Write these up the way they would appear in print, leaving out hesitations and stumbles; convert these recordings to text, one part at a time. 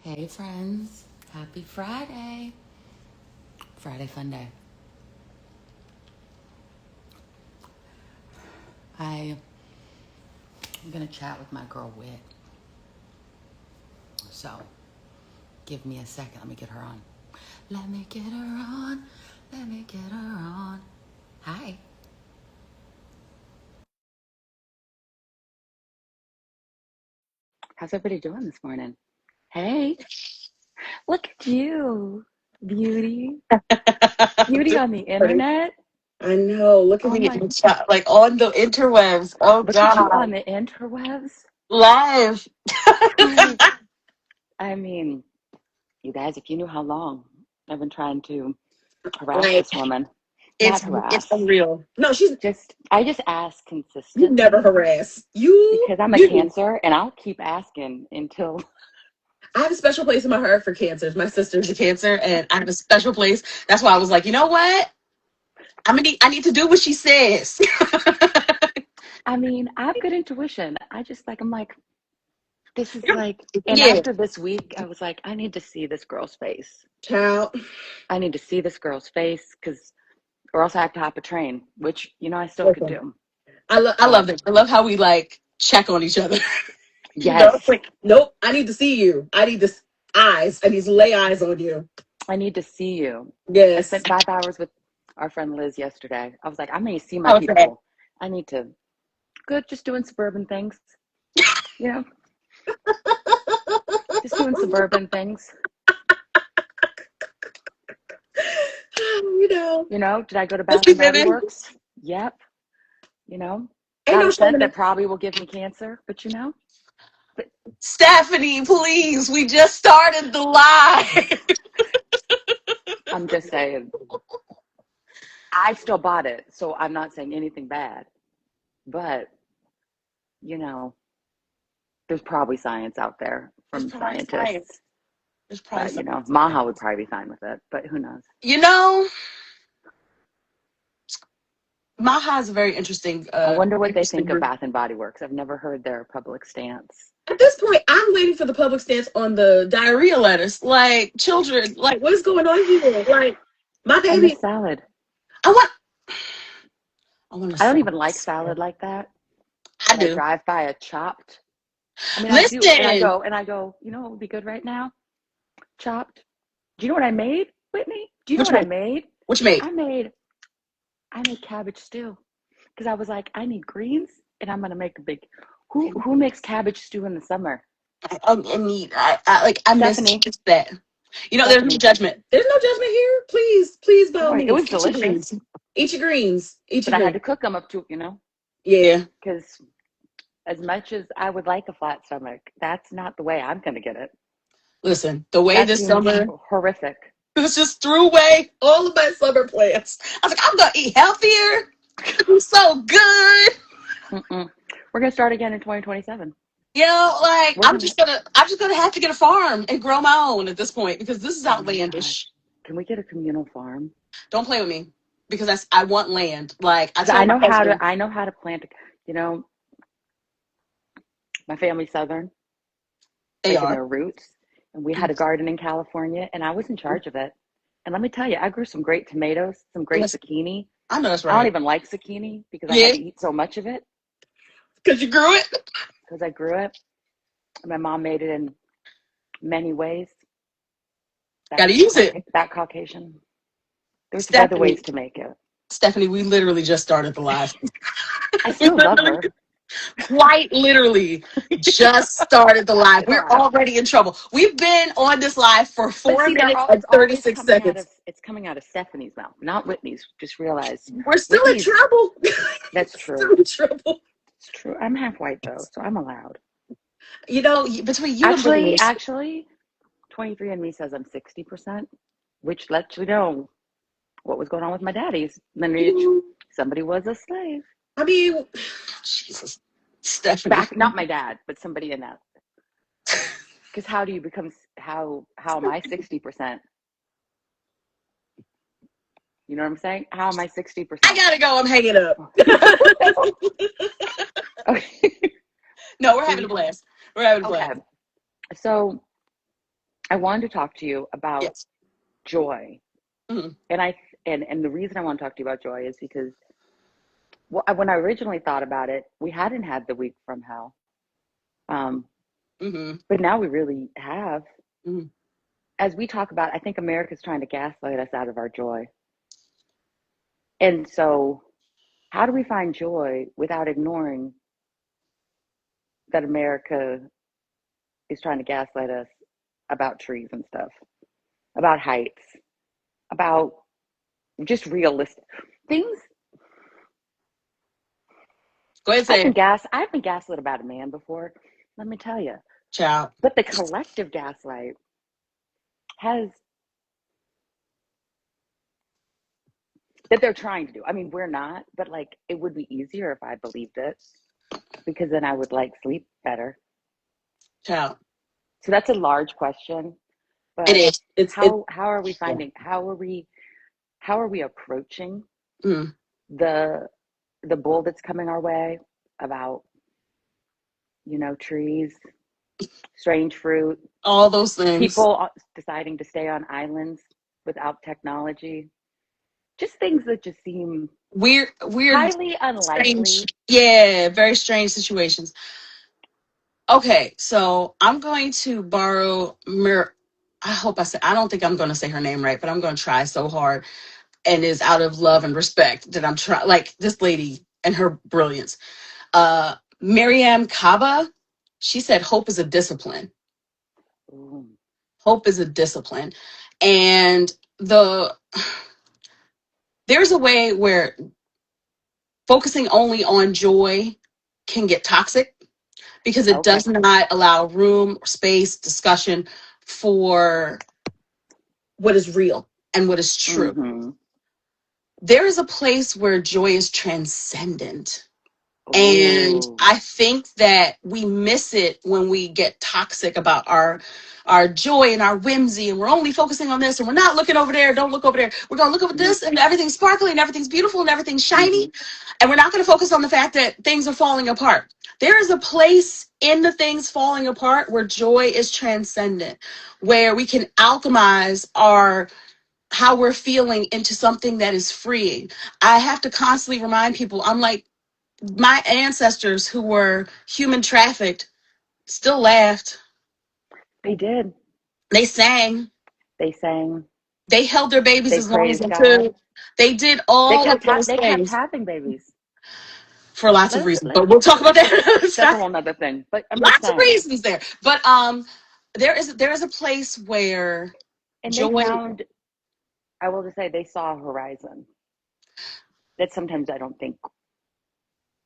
Hey friends, happy Friday. Friday fun day. I'm gonna chat with my girl Whit. So give me a second. Let me get her on. Let me get her on. Let me get her on. Hi. How's everybody doing this morning? Hey, look at you. Beauty. Beauty on the internet. I know. Look at Oh me in my, the chat, like on the interwebs. Oh look at you on God, the interwebs. live. Who? I mean, you guys, if you knew how long I've been trying to harass Like this woman. Not it's harass. unreal. No, I just ask you never consistently harass. You because I'm a you. cancer and I'll keep asking until I have a special place in my heart for cancers. My sister's a cancer, and I have a special place. That's why I was like, you know what? I need to do what she says. I mean, I have good intuition. I'm like, this is like, and Yeah, after this week, I was like, I need to see this girl's face. child. I need to see this girl's face because, or else I have to hop a train, which, I still could Listen, do. I But love it. I love how we like check on each other. It's yes, like, nope. I need to see you. I need this eyes. I need to lay eyes on you. I need to see you. I Yes. spent 5 hours with our friend Liz yesterday. I was like, I need to see my How was that? people. I need to, good, just doing suburban things, you know, just doing suburban things. you know, Did I go to let's Bath be and Body women. Works? Yep. You know, Ain't got no a shame scent in that it. probably will give me cancer, but Stephanie, please. We just started the live. I'm just saying, I still bought it, so I'm not saying anything bad. But, you know, there's probably science out there There's from probably scientists. science. There's probably But, science in there. Maha would probably be fine with it, but who knows? You know, Maha is a very interesting, I wonder what they interesting think of group. Bath and Body Works. I've never heard their public stance. At this point, I'm waiting for the public stance on the diarrhea lettuce. Like, children, like, what is going on here? Like, my I miss baby, salad. I want, I want to I don't say, even like salad like that, I but I do. drive by a Chopped. I mean, I do, Listen, and I go, what would be good right now? Chopped. Do you know what I made, Whitney? Do you know which what I mate? made? Which mate? I made I made cabbage stew because I was like, I need greens, and I'm gonna make a big. Who makes cabbage stew in the summer? I need, I miss Stephanie. just that. There's no Stephanie. judgment. There's no judgment here. Please, please, by Don't all worry, it means, was eat your delicious, greens. Eat your greens. Eat but your I had greens. to cook them up to, Yeah. because as much as I would like a flat stomach, that's not the way I'm gonna get it. Listen, the way That this seems summer horrific. was just threw away all of my summer plans. I was like, I'm gonna eat healthier. It's so good. Mm-mm. We're gonna start again in 2027. Like We're gonna. I'm just gonna have to get a farm and grow my own at this point because this is Oh my gosh, outlandish. can we get a communal farm? Don't play with me because I want land. Like I Because told my husband, I know how to plant. You know, my family's Southern, they like in are. their roots. And we had a garden in California, and I was in charge of it. And let me tell you, I grew some great tomatoes, some great Listen, zucchini. I know that's I don't right. even like zucchini because I had Yeah, to eat so much of it because you grew it. because I grew it. And my mom made it in many ways. Got to use it, That Caucasian. There's other Stephanie. ways to make it. Stephanie, we literally just started the live. I We still love literally, her. quite literally, just started the live. We're Wow. already in trouble. We've been on this live for But 4 see, minutes and it's always 36 coming out seconds. of Stephanie's mouth, not Whitney's. Just realize We're still in Whitney's. trouble. That's Still true. in trouble. It's true. I'm half white though, so I'm allowed. Between you and Britney, Actually, 23andMe says I'm 60%, which lets you know what was going on with my daddy's lineage. you, Somebody was a slave. I mean, Jesus, Stephanie. Back, not my dad, but somebody in that. Because how do you become? How am I 60%? You know what I'm saying? How am I I 60%? gotta go. I'm hanging up. Okay. No, we're having a See. blast. We're having a Okay. blast. So I wanted to talk to you about Yes. joy. Mhm. And and the reason I want to talk to you about joy is because when I originally thought about it, we hadn't had the week from hell. Um, Mhm. but now we really have. Mhm. As we talk about, I think America's trying to gaslight us out of our joy. And so, how do we find joy without ignoring that America is trying to gaslight us about trees and stuff, about heights, about just realistic things? Go ahead and say it, I've been gaslit about a man before, let me tell you. child. But the collective gaslight has that they're trying to do. I mean, we're not, but like it would be easier if I believed it because then I would like sleep better. Child. So that's a large question, It but is. It's. how are we finding how are we approaching Mm. the bull that's coming our way about, trees, strange fruit, All those things. people deciding to stay on islands without technology, just things that just seem Weird, highly strange. unlikely. Yeah, very strange situations. Okay, so I'm going to borrow I hope I said, I don't think I'm going to say her name right, but I'm going to try so hard, and is out of love and respect that I'm trying, like this lady and her brilliance. Mariam Kaba, she said, hope is a discipline. Ooh, Hope is a discipline. And there's a way where focusing only on joy can get toxic because it okay. does not allow room, space, discussion for what is real and what is true. Mm-hmm. There is a place where joy is transcendent. And Ooh. I think that we miss it when we get toxic about our joy and our whimsy, and we're only focusing on this, and we're not looking over there. Don't look over there. We're gonna look over Mm-hmm. this, and everything's sparkly, and everything's beautiful, and everything's Mm-hmm. shiny, and we're not gonna focus on the fact that things are falling apart. There is a place in the things falling apart where joy is transcendent, where we can alchemize our how we're feeling into something that is freeing. I have to constantly remind people, I'm like, my ancestors who were human trafficked still laughed. They did. They sang. They sang. They held their babies They as long as praised they God. could. They did all of those They kept things having babies. for lots of Let's reasons, let but we'll talk about that. It's That's not- a whole nother thing. But I'm just lots of saying. reasons there. But there is a place where And they joy. found, I will just say, they saw a horizon that sometimes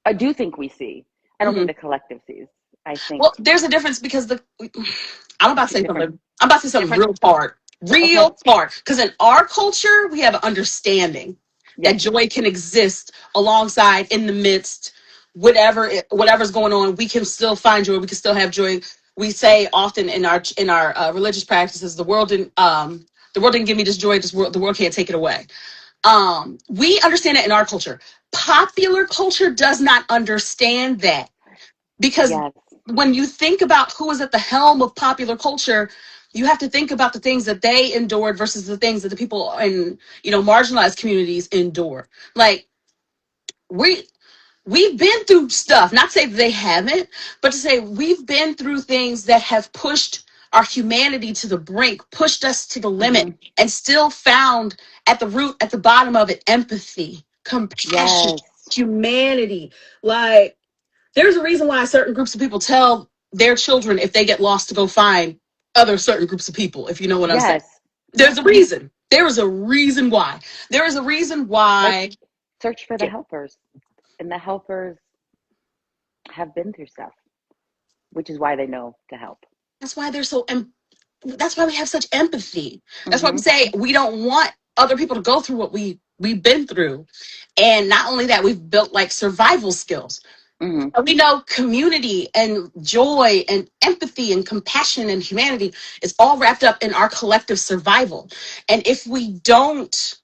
I do think we see. I don't think Mhm. the collective sees. I think Well, there's a difference because I'm about to say different, something. I'm about to say something different. real hard. Okay. Real hard. Because in our culture, we have an understanding that Yes. joy can exist alongside, in the midst, whatever's going on. We can still find joy. We can still have joy. We say often in our religious practices, the world didn't give me this joy. The world can't take it away. We understand it in our culture. Popular culture does not understand that, because Yes. when you think about who is at the helm of popular culture, you have to think about the things that they endured versus the things that the people in marginalized communities endure. Like, we we've been through stuff, not to say that they haven't, but to say we've been through things that have pushed our humanity to the brink, pushed us to the limit, Mm-hmm. and still found at the root, at the bottom of it, empathy, compassion, Yes. humanity. Like, there's a reason why certain groups of people tell their children, if they get lost, to go find other certain groups of people, if you know what I'm saying. Yes. There's Yep. a reason. There is a reason why. There is a reason Let's why. search for the Yeah, helpers. And the helpers have been through stuff, which is why they know to help. that's why they're so. That's why we have such empathy. That's why we Mm-hmm. say we don't want other people to go through what we've been through. And not only that, we've built like survival skills. Mm-hmm. We know community and joy and empathy and compassion and humanity is all wrapped up in our collective survival. And if we don't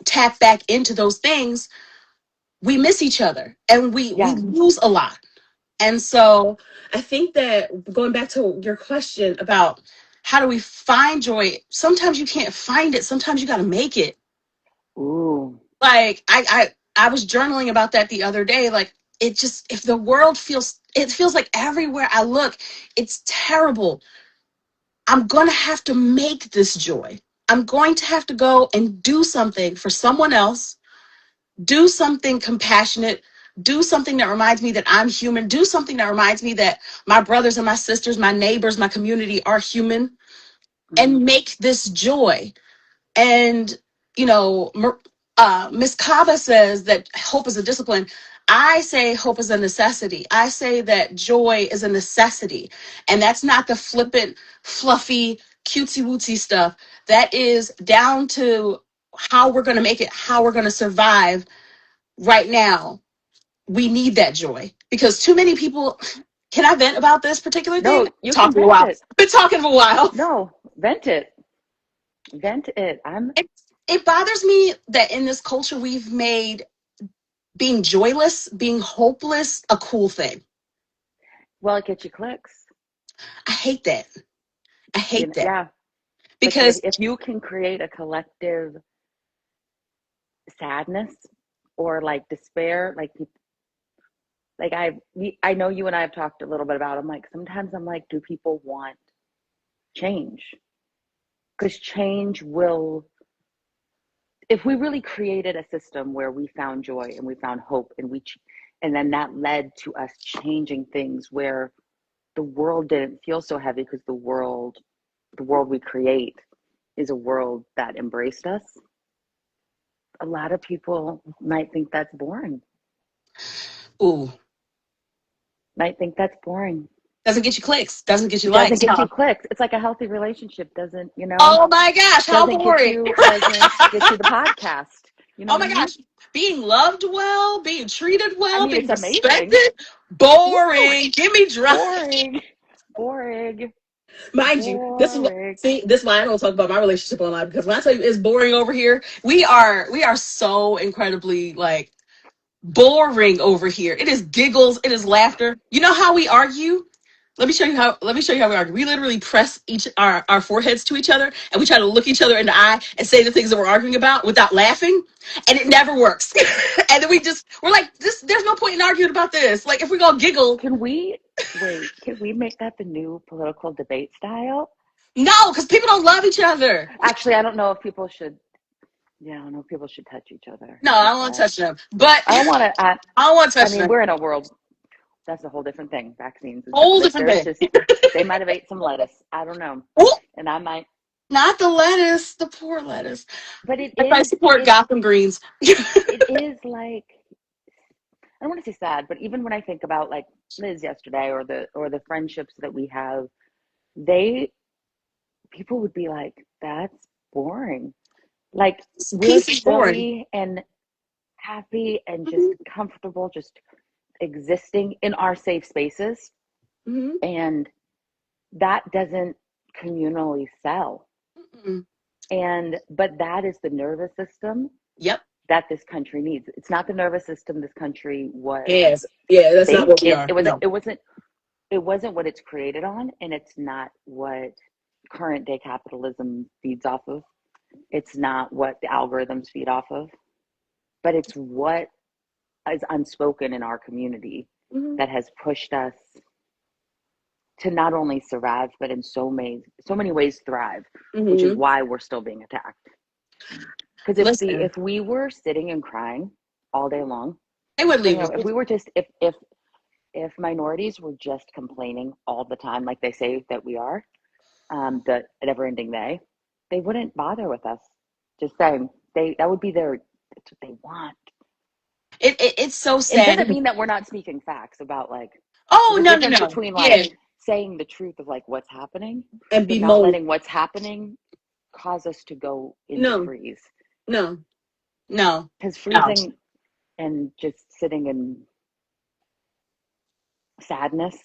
tap back into those things, we miss each other and we Yeah. lose a lot. And so I think that going back to your question about how do we find joy, sometimes you can't find it. Sometimes you got to make it. Ooh. Like I was journaling about that the other day. Like it just, if the world feels, it feels like everywhere I look, it's terrible. I'm going to have to make this joy. I'm going to have to go and do something for someone else, do something compassionate, do something that reminds me that I'm human, do something that reminds me that my brothers and my sisters, my neighbors, my community are human, Mm-hmm. and make this joy. And, you know, Miss Kava says that hope is a discipline. I say hope is a necessity. I say that joy is a necessity. And that's not the flippant, fluffy, cutesy wootsy stuff. That is down to how we're going to make it, how we're going to survive right now. We need that joy because too many people. Can I vent about this particular thing? No, I've been you can talking a vent while. it. Been talking for a while. No, vent it. Vent it. I'm It, it bothers me that in this culture we've made being joyless, being hopeless, a cool thing. well, it gets you clicks. I hate that. I You hate know, that yeah. But because if you can create a collective sadness or like despair, like I know you and I have talked a little bit about. I'm like sometimes I'm like, do people want change? Because change will, if we really created a system where we found joy and we found hope and then that led to us changing things where the world didn't feel so heavy because the world we create is a world that embraced us. A lot of people might think that's boring. ooh, Might think that's boring. doesn't get you clicks, doesn't get you Doesn't likes. get Huh? you clicks. It's like a healthy relationship doesn't, Oh my gosh, how doesn't get boring. you the podcast. You know Oh what my I mean? gosh, being loved well, being treated I well, mean, being it's amazing. respected, Woo! boring. Give me dry. Boring. Boring. Mind you, this is what, Boring. see, this is why I don't talk about my relationship online, because when I tell you it's boring over here, we are so incredibly like boring over here. It is giggles, it is laughter. You know how we argue? Let me show you how we argue. We literally press our foreheads to each other and we try to look each other in the eye and say the things that we're arguing about without laughing. And it never works. And then we're like, there's no point in arguing about this. Like if we're gonna giggle, Can we wait? Can we make that the new political debate style? no, because people don't love each other. Actually, I don't know if people should. Yeah, I don't know if people should touch each other. No, I With don't want to that, touch them. But I don't want to. I don't want to I touch mean, them. we're in a world. That's a whole different thing. Vaccines and stuff. Whole But different there's thing. just they might have ate some lettuce. I don't know, Ooh, and I might. not the lettuce, the poor lettuce. But it I try to is. support Gotham Greens. It is like I don't want to say sad, but even when I think about like Liz yesterday or the friendships that we have, they people would be like, "That's boring." Like we're Peace is boring. silly and happy and just Hmm. comfortable, just existing in our safe spaces, Hmm. and that doesn't communally sell. Hmm. And but that is the nervous system Yep. that this country needs. It's not the nervous system this country was Yes. Yeah, that's not based. what we are. No. It wasn't what it's created on, and it's not what current day capitalism feeds off of. It's not what the algorithms feed off of, but it's what is unspoken in our community Hmm. that has pushed us to not only survive, but in so many ways thrive, which is Hmm. why we're still being attacked. Because Listen, if we were sitting and crying all day long, they would or leave us. if we were just if minorities were just complaining all the time, like they say that we are, the never-ending they wouldn't bother with us. Just saying, that would be that's what they want. It's so It sad. doesn't mean that we're not speaking facts about like Oh, there's a no, no, difference no. between like Yeah. saying the truth of like what's happening, And but be not mold. letting what's happening cause us to go into No, freeze. no, no, Because no. freezing and just sitting in sadness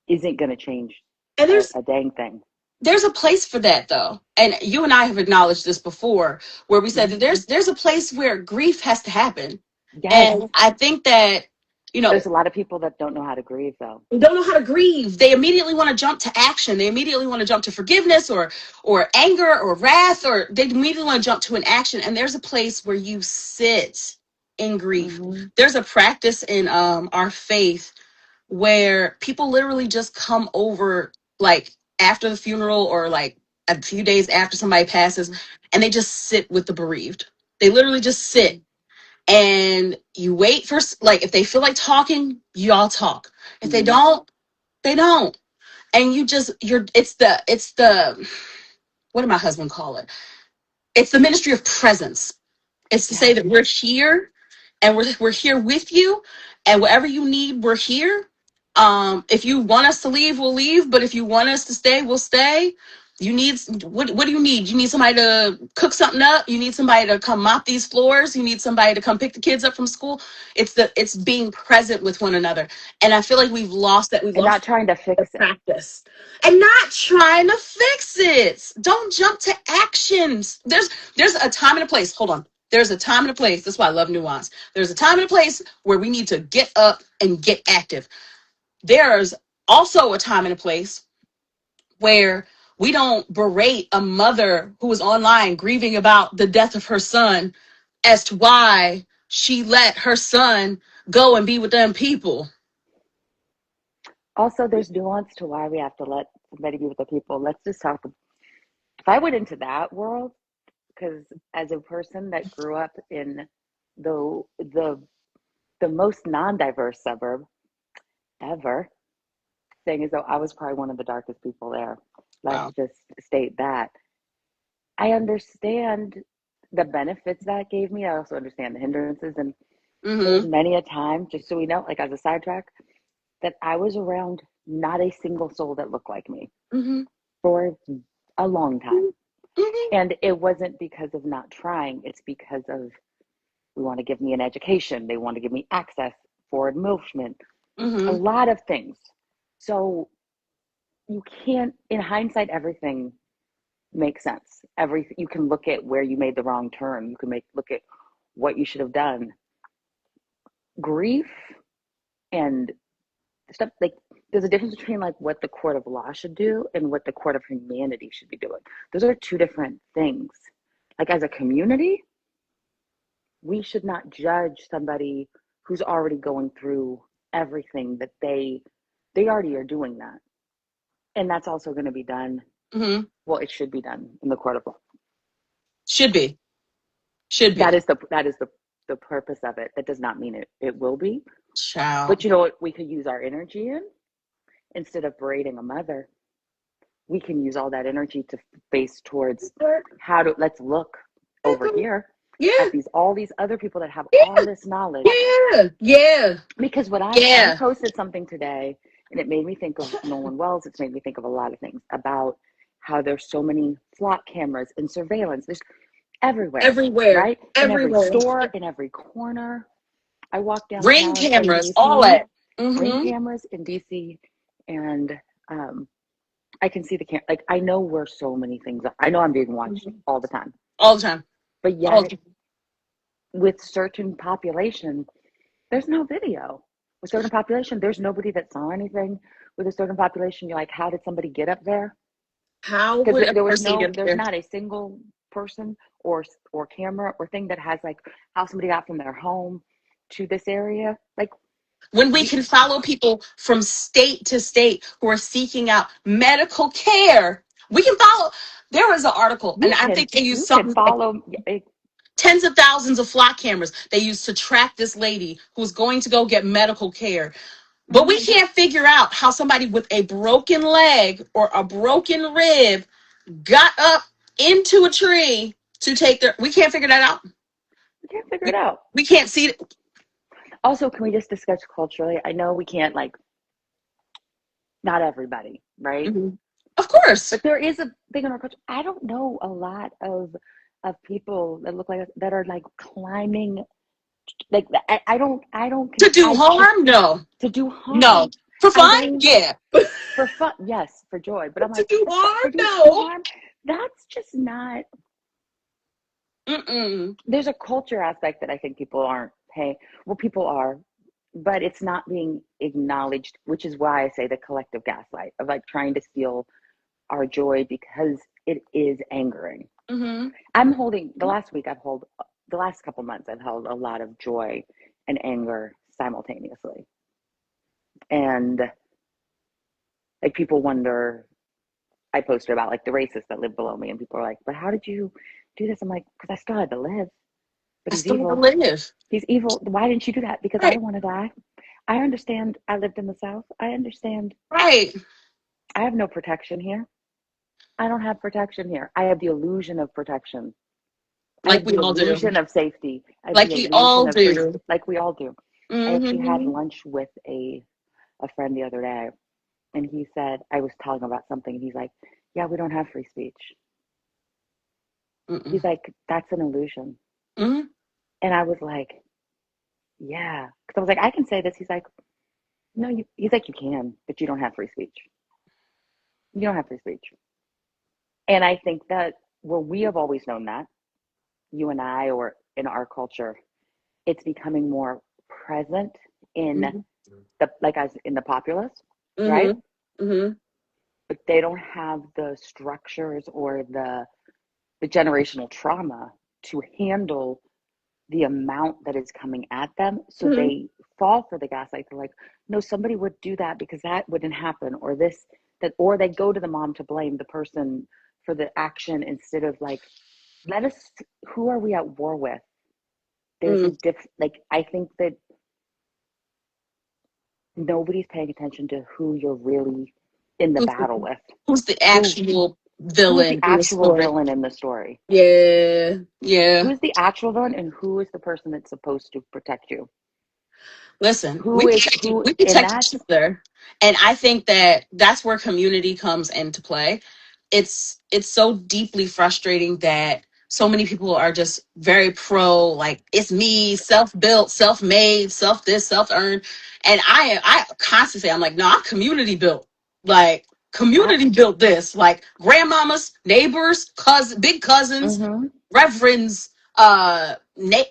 isn't going to change And a dang thing. there's a place for that though. And you and I have acknowledged this before where we said that Mm-hmm. there's a place where grief has to happen. Yes. And I think that You know, There's a lot of people that don't know how to grieve, though. don't know how to grieve. They immediately want to jump to action. They immediately want to jump to forgiveness or anger or wrath, or they immediately want to jump to an action. And there's a place where you sit in grief. Mm-hmm. There's a practice in our faith where people literally just come over like after the funeral or like a few days after somebody passes, and they just sit with the bereaved. They literally just sit, and you wait for, like, if they feel like talking, y'all talk. If they Mm-hmm. don't, they don't. And it's the what did my husband call it? It's the ministry of presence. It's to say Yes. that we're here, and we're here with you, and whatever you need, we're here. If you want us to leave, we'll leave, but if you want us to stay, we'll stay. You need what do you need? You need somebody to cook something up, you need somebody to come mop these floors, you need somebody to come pick the kids up from school. It's being present with one another. And I feel like we've lost that. We've And not lost trying to the fix it. practice, and not trying to fix it. Don't jump to actions. There's a time and a place. Hold on. There's a time and a place. That's why I love nuance. There's a time and a place where we need to get up and get active. There's also a time and a place where we don't berate a mother who is online grieving about the death of her son as to why she let her son go and be with them people. Also, there's nuance to why we have to let somebody be with the people. Let's just talk. If I went into that world, because as a person that grew up in the the the most non-diverse suburb ever, saying as though I was probably one of the darkest people there. Let's Wow. just state that. I understand the benefits that gave me. I also understand the hindrances. And there was Mm-hmm. many a time, just so we know, like as a sidetrack, that I was around not a single soul that looked like me Mm-hmm. for a long time. Mm-hmm. And it wasn't because of not trying, it's because of we want to give me an education, they want to give me access, forward movement, a Mm-hmm. lot of things. So you can't, in hindsight, everything makes sense. Everything you can look at where you made the wrong turn. You can look at what you should have done. Grief and stuff like there's a difference between like what the court of law should do and what the court of humanity should be doing. Those are two different things. Like as a community, we should not judge somebody who's already going through everything that they already are doing that. And that's also going to be done. Mm-hmm. Well, it should be done in the court of law. Should be. Should That be. is the purpose of it. That does not mean it will be. Child. But you know what we could use our energy in? Instead of berating a mother, we can use all that energy to face towards let's look over here Yeah. at all these other people that have all Yeah. this knowledge. Yeah. Yeah. Because what I Yeah. posted something today, and it made me think of Nolan Wells. It's made me think of a lot of things about how there's so many flock cameras and surveillance. There's everywhere, Everywhere. right? In every Everywhere. store, in every corner. I walk Ring downtown in cameras. All DC, that. ring Mm-hmm. cameras in DC, and um, I can see the camera. Like I know where so many things are. I know I'm being watched all the time, All the time. but All yet the time. with certain population, there's no video. With certain population, there's nobody that saw anything. With a certain population, you're like, how did somebody get up there? How Because would a there was person get there's there? not a single person or camera or thing that has like how somebody got from their home to this area. Like When we we can follow people from state to state who are seeking out medical care, we can follow. There was an article, and I think they used you can something like follow tens of thousands of flock cameras they used to track this lady who's going to go get medical care. But mm-hmm. we can't figure out how somebody with a broken leg or a broken rib got up into a tree to take their. We can't figure that out. We can't figure it We, out. we can't see it. Also, can we just discuss culturally? I know we can't like not everybody, right? Mhm. Of course. But there is a thing in our culture. I don't know a lot of people that look like us that are like climbing like I don't To do I just harm? No. to do No. harm. For I fun? don't Yeah. for fun, yes, for joy. But I'm To like do harm? for doing No. harm, that's just not. Mm-mm. There's a culture aspect that I think people aren't paying. Well, people are. but it's not being acknowledged, which is why I say the collective gaslight of like trying to steal our joy because it is angering. Mm-hmm. I'm holding the last week, the last couple months, I've held a lot of joy and anger simultaneously. And like people wonder, I posted about like the racists that live below me, and people are like, but how did you do this? I'm like, because I still had to live. But I he's still want to evil. live. He's evil. Why didn't you do that? Because I Right. don't want to die. I understand. I lived in the South. I understand. Right. I have no protection here. I don't have protection here. I have the illusion of protection. I Like have we the all do. illusion of safety. I have Like the we all illusion of free, do. like we all do. I actually had Mm-hmm. lunch with a friend the other day, and he said, I was telling him about something, and he's like, yeah, we don't have free speech. Mm-mm. He's like, that's an illusion. Mm-hmm. And I was like, yeah. Because I was like, I can say this. He's like, no, he's like, you can, but you don't have free speech. You don't have free speech. And I think that where we have always known that, you and I, or in our culture, it's becoming more present in Mm-hmm. like as in the populace, right? Mm-hmm. Mm-hmm. But they don't have the structures or the generational trauma to handle the amount that is coming at them. So Mm-hmm. they fall for the gaslight. They're like, no, somebody would do that because that wouldn't happen, or this, that, or they go to the mom to blame the person for the action instead of like, let us, who are we at war with? There's a like, I think that nobody's paying attention to who you're really in the battle with. Who's the Who actual who's the villain in the actual story? villain in the story? Yeah. Yeah. Who's the actual villain, and who is the person that's supposed to protect you? Listen, Who is we who? And protect each that's other, and I think that that's where community comes into play. It's so deeply frustrating that so many people are just very pro, like it's me, self built, self made, self this, self earned, and I constantly say I'm like, no, I'm community built, like I. community built this, like grandmamas, neighbors, big cousins, Mm-hmm. reverends,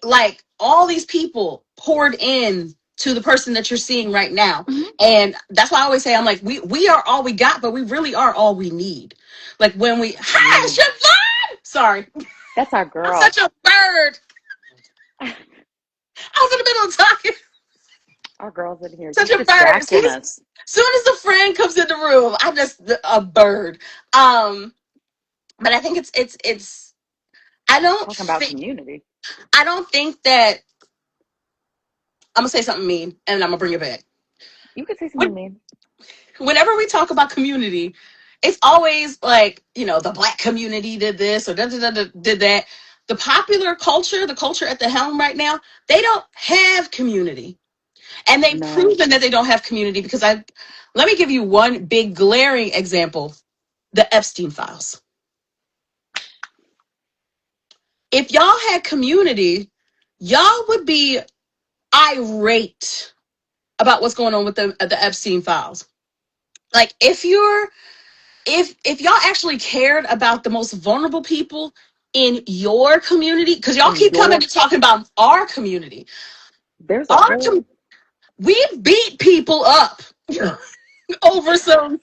like all these people poured in to the person that you're seeing right now. Mm-hmm. And that's why I always say, I'm like, we are all we got, but we really are all we need. Like when we, hi, Mm. Siobhan! Sorry, That's our I'm girl. such a bird. I was in the middle of talking, Our girl's in here such just a bird. As soon distracting us. as, soon as the friend comes in the room, I'm just a bird. Um, but I think it's. Talking about community. I don't think that I'm gonna say something mean, and I'm gonna bring it back. You could say something mean. Whenever we talk about community, it's always like, the black community did this or did that. The popular culture, the culture at the helm right now, they don't have community. And they've No. proven that they don't have community because let me give you one big glaring example: the Epstein files. If y'all had community, y'all would be irate about what's going on with the Epstein files. Like if y'all actually cared about the most vulnerable people in your community, because y'all In keep coming your, and talking about our community, there's a our whole, we beat people up over yes,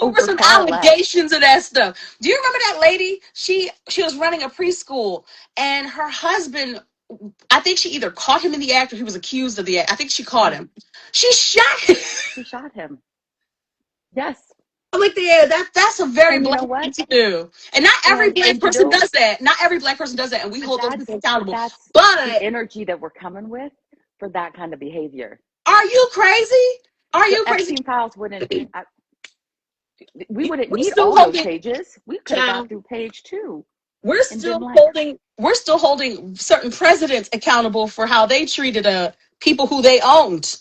over some far less. allegations of that stuff. Do you remember that lady? She was running a preschool, and her husband, I think she either caught him in the act or he was accused of the act. I think she caught Yeah, him. She shot him. she shot him. Yes. I'm like, yeah, that's a very And you black know thing what? to do. And not every black And you person know, does that. Not every black person does that, and we but hold those that's people but accountable. that's the But energy that we're coming with for that kind of behavior. are you crazy? Are The you crazy? Epstein files wouldn't. We wouldn't We're need still all those holding, pages. We could have got child. through page 2 We're and been still like, holding. We're still holding certain presidents accountable for how they treated people who they owned.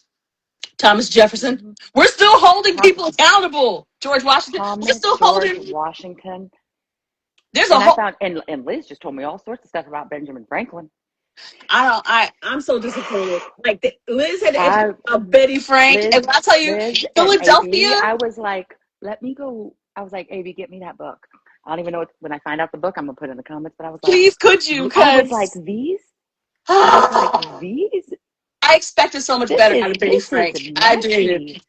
Thomas Jefferson. mm-hmm. We're still holding Tom, people accountable. George Washington. We're Thomas, still George, holding. Washington. There's a And I whole. found, and Liz just told me all sorts of stuff about Benjamin Franklin. I don't. I'm so disappointed. Like Liz had to I, introduce Betty Frank, Liz, and when I tell you, Liz and AB, Philadelphia. I was like, let me go. I was like, AB, get me that book. I don't even know when I find out the book, I'm gonna put in the comments. But I was like, Please, could you? I was like Because these. I was like I these. I expected so much better out of Benny this is Frank. I did. messy.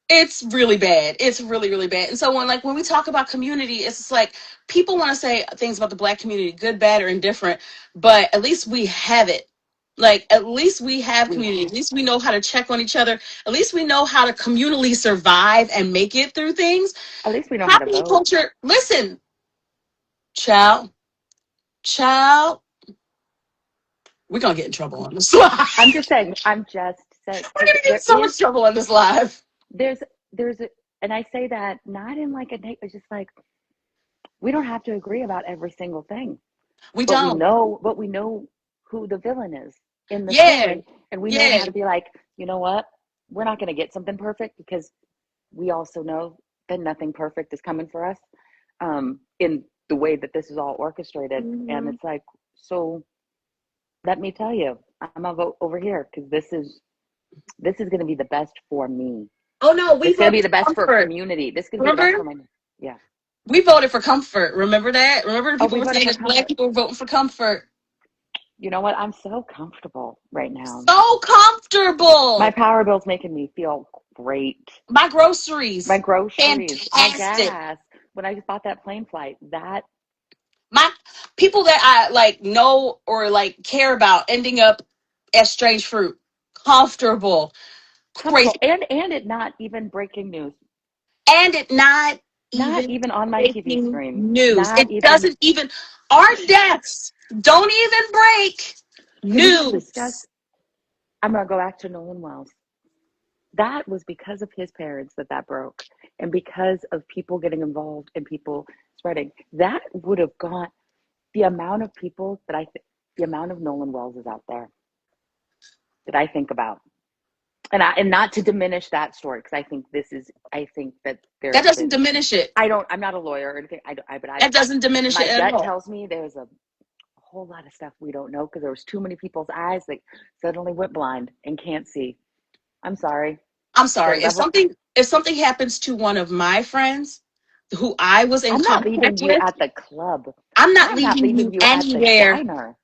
It's really bad. It's really, really bad. And so when we talk about community, it's just like people want to say things about the Black community, good, bad, or indifferent, but at least we have it. Like at least we have We community. At have, least we know how to check on each other. At least we know how to communally survive and make it through things. at least we know how to Happy vote. culture. Listen, child, child, we're gonna get in trouble on this live. I'm just saying, We're because gonna get in so much trouble on this live. there's, and I say that not in like it's just like, we don't have to agree about every single thing, We but don't. we know who the villain is in the Yeah, story. And we know yeah. how to be like, you know what? We're not going to get something perfect because we also know that nothing perfect is coming for us, in the way that this is all orchestrated. And Mhm. it's like, so let me tell you, I'm gonna vote over here because this is going to be the best for me. Oh no, This we is going to be voted the for best for comfort. community. This is going to be the best Remember? for my, yeah. We voted for comfort. Remember that? Remember the Oh, people we were voted saying for that Black comfort. people were voting for comfort. You know what? I'm so comfortable right now. So My comfortable. power bill's making me feel great. My My groceries, groceries, my fantastic. gas. When I just bought that plane flight, that My people that I like know or like care about ending up as strange fruit. Comfortable. comfortable, Crazy. and it not even breaking news, And it not not even even on my TV breaking screen, news. not It even. doesn't even our deaths don't even break Can we discuss? news. I'm gonna go back to Nolan Wells. That was because of his parents that broke, and because of people getting involved and people spreading. That would have gone. The amount of people that the amount of Nolan Wells is out there that I think about, and not to diminish that story because I think that That there's doesn't been. diminish it. I'm not a lawyer or anything. That doesn't diminish My it at gut all. tells me there's a whole lot of stuff we don't know because there was too many people's eyes that suddenly went blind and can't see. I'm sorry. I'm Their sorry. level. If something happens to one of my friends who I was in I'm not leaving contact you with, at the club. I'm not I'm not leaving leaving you you at the anywhere. diner.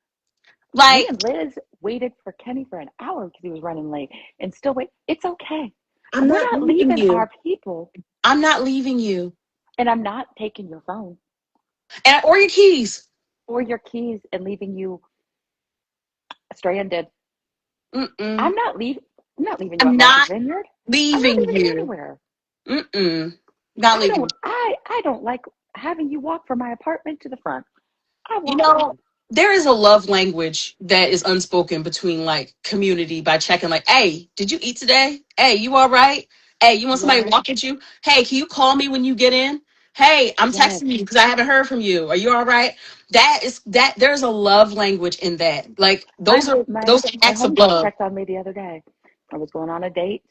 Me Like and Liz waited for Kenny for an hour because he was running late and still wait. It's okay. I'm We're not not leaving leaving you. our people, I'm not leaving you. and I'm not taking your phone And or your keys. or your keys and leaving you stranded. Mm-mm. I'm not leaving. I'm not leaving you I'm at Martha's not Vineyard. I'm not leaving leaving you you. anywhere. Mm-mm. Not leaving you. I don't like having you walk from my apartment to the front. I You want know, gone. there is a love language that is unspoken between like community by checking like, hey, did you eat today? Hey, you all right? Hey, you want somebody to Yes, walk at you? Hey, can you call me when you get in? Hey, I'm yes. texting you because I haven't heard from you. Are you all right? That there's a love language in that. Like those are My acts of homegirl love. checked on me the other day. I was going on a date.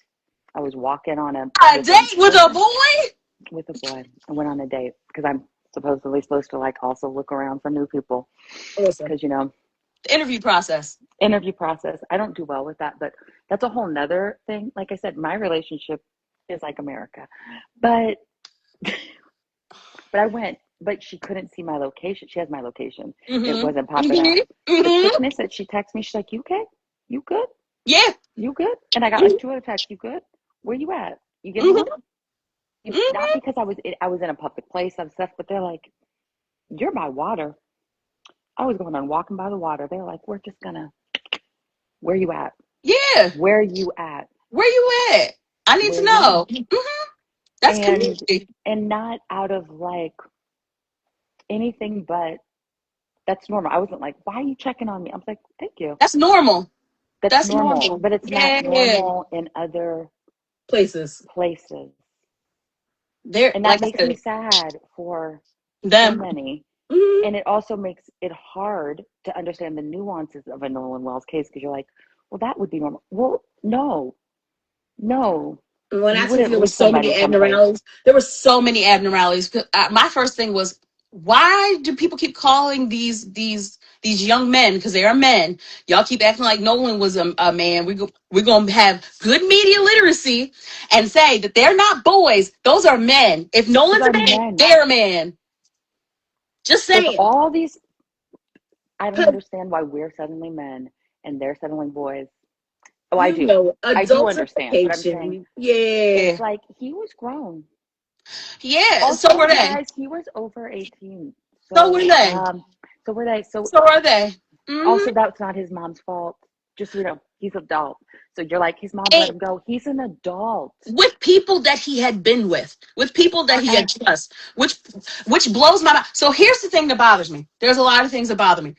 I was walking on a A date with a boy? with a boy. I went on a date because I'm supposedly supposed to like also look around for new people Listen, because you know, the interview process. interview process. I don't do well with that, but that's a whole nother thing. Like I said, my relationship is like America, but I went, but she couldn't see my location. She has my location. It Mm-hmm. wasn't popping up. Mm-hmm. The Mm-hmm. quickness that she texted me, she's like, "You okay? You good? Yeah. You good?" And I got like Mm-hmm. two other texts. You good? Where you at? You getting home? Mm-hmm. Not Mm-hmm. because I was in a public place and stuff, but they're like, "You're by water." I was going on walking by the water. They're like, "We're just gonna. Where you at? Yeah. Where you at? Where you at? I need to Where you know. at?" That's And community. not out of like anything, but that's normal. I wasn't like, "Why are you checking on me?" I was like, "Thank you." That's normal. That's That's normal, normal. but it's not Yeah. normal in other Places. places. There, And that like I makes me said, sad for so them. many. Mhm. And it also makes it hard to understand the nuances of a Nolan Wells case because you're like, well, that would be normal. Well, no, no, When you I tell you wouldn't there were leave so somebody many someplace. abnormalities, there were so many abnormalities. My first thing was, why do people keep calling these young men, because they are men? Y'all keep acting like Nolan was a man. We're gonna have good media literacy and say that they're not boys. Those are men. If Those Nolan's a are man, men. they're a man. Just With saying. all these, I don't understand why we're suddenly men and they're suddenly boys. Oh, I You do. know, I do understand, but I'm saying adultification. it's Yeah. like he was grown. Yeah. So Also, were you they. guys, he was over 18. So were So, they. so were they. So So are they. Mm-hmm. also that's not his mom's fault. Just so you know, he's an adult. So you're like, his mom let And him go. He's an adult. with people that he had been with people that he had Forever. trust, which blows my mind. So here's the thing that bothers me. There's a lot of things that bother me.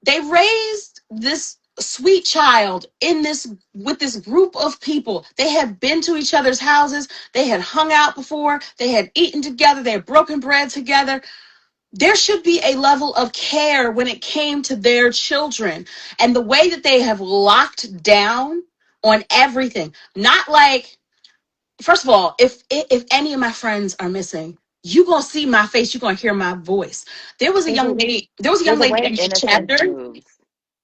They raised this sweet child in this with this group of people. They had been to each other's houses. They had hung out before. They had eaten together. They had broken bread together. There should be a level of care when it came to their children, and the way that they have locked down on everything. Not like, first of all, if any of my friends are missing, you gonna see my face, you gonna hear my voice. There was a There's young a lady, there was a young there's a lady way in my innocence chapter. moves.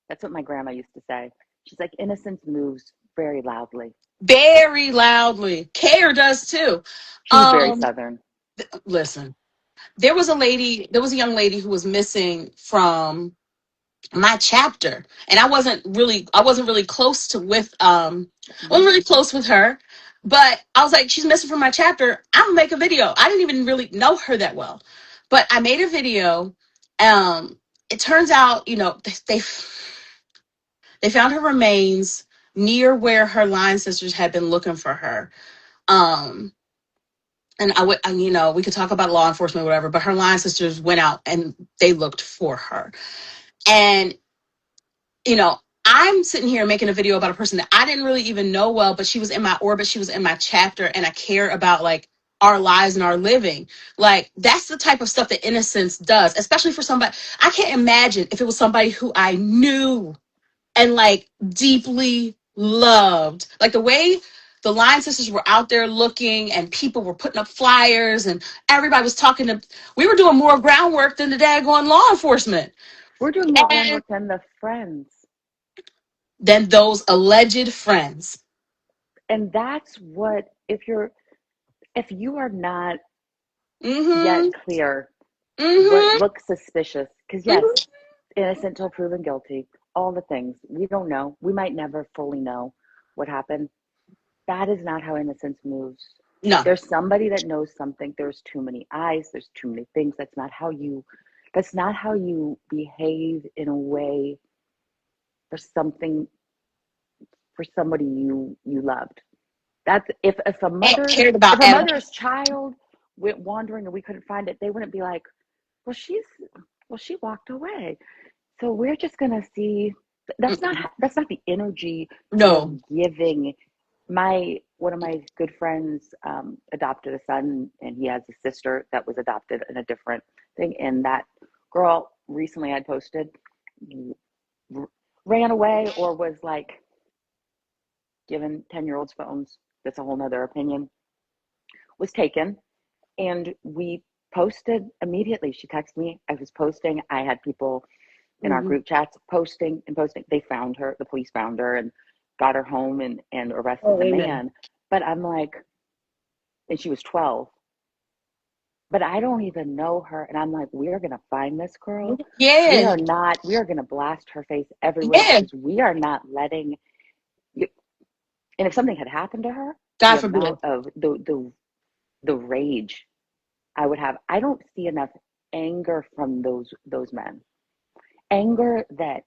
That's what my grandma used to say. She's like, innocence moves very loudly. Very loudly. Care does too. She was very Um, southern. listen, there was a young lady who was missing from my chapter, and I wasn't really close to with I Hmm. wasn't really close with her, but I was like, she's missing from my chapter. I'm gonna make a video. I didn't even really know her that well, but I made a video. It turns out, they found her remains near where her line sisters had been looking for her. Um, and we could talk about law enforcement, or whatever, but her line sisters went out and they looked for her. And, you know, I'm sitting here making a video about a person that I didn't really even know well, but she was in my orbit, she was in my chapter, and I care about like our lives and our living. Like, that's the type of stuff that innocence does, especially for somebody. I can't imagine if it was somebody who I knew and like deeply loved. Like the way the line sisters were out there looking and people were putting up flyers and everybody was talking to, we were doing more groundwork than the daggone law enforcement. We're doing more And groundwork than the friends. than those alleged friends. And that's what, if you are not yet Mm-hmm. clear what Mm-hmm. looks suspicious, because yes, Mm-hmm. innocent till proven guilty, all the things. We don't know. We might never fully know what happened. That is not how innocence moves. No, There's somebody that knows something. There's too many eyes. There's too many things. That's not how you behave in a way for something, for somebody you loved. That's if a I ain't mother cared if about a at all. mother's child went wandering and we couldn't find it, they wouldn't be like, well, she walked away. So we're just gonna see. Mm-mm. That's not the energy you're No. giving. My One of my good friends adopted a son, and he has a sister that was adopted in a different thing. And that girl recently had posted ran away or was like given 10-year-olds phones. That's a whole nother opinion. Was taken, and we posted immediately. She texted me. I was posting. I had people in our Mm-hmm. group chats posting and posting. They found her. The police found her and got her home and arrested Oh, the amen. man. But I'm like, and she was 12. But I don't even know her. And I'm like, we are going to find this girl. Yeah. We are going to blast her face everywhere Yeah. because we are not letting you. And if something had happened to her, God the forbid. amount of the rage I would have, I don't see enough anger from those men. Anger that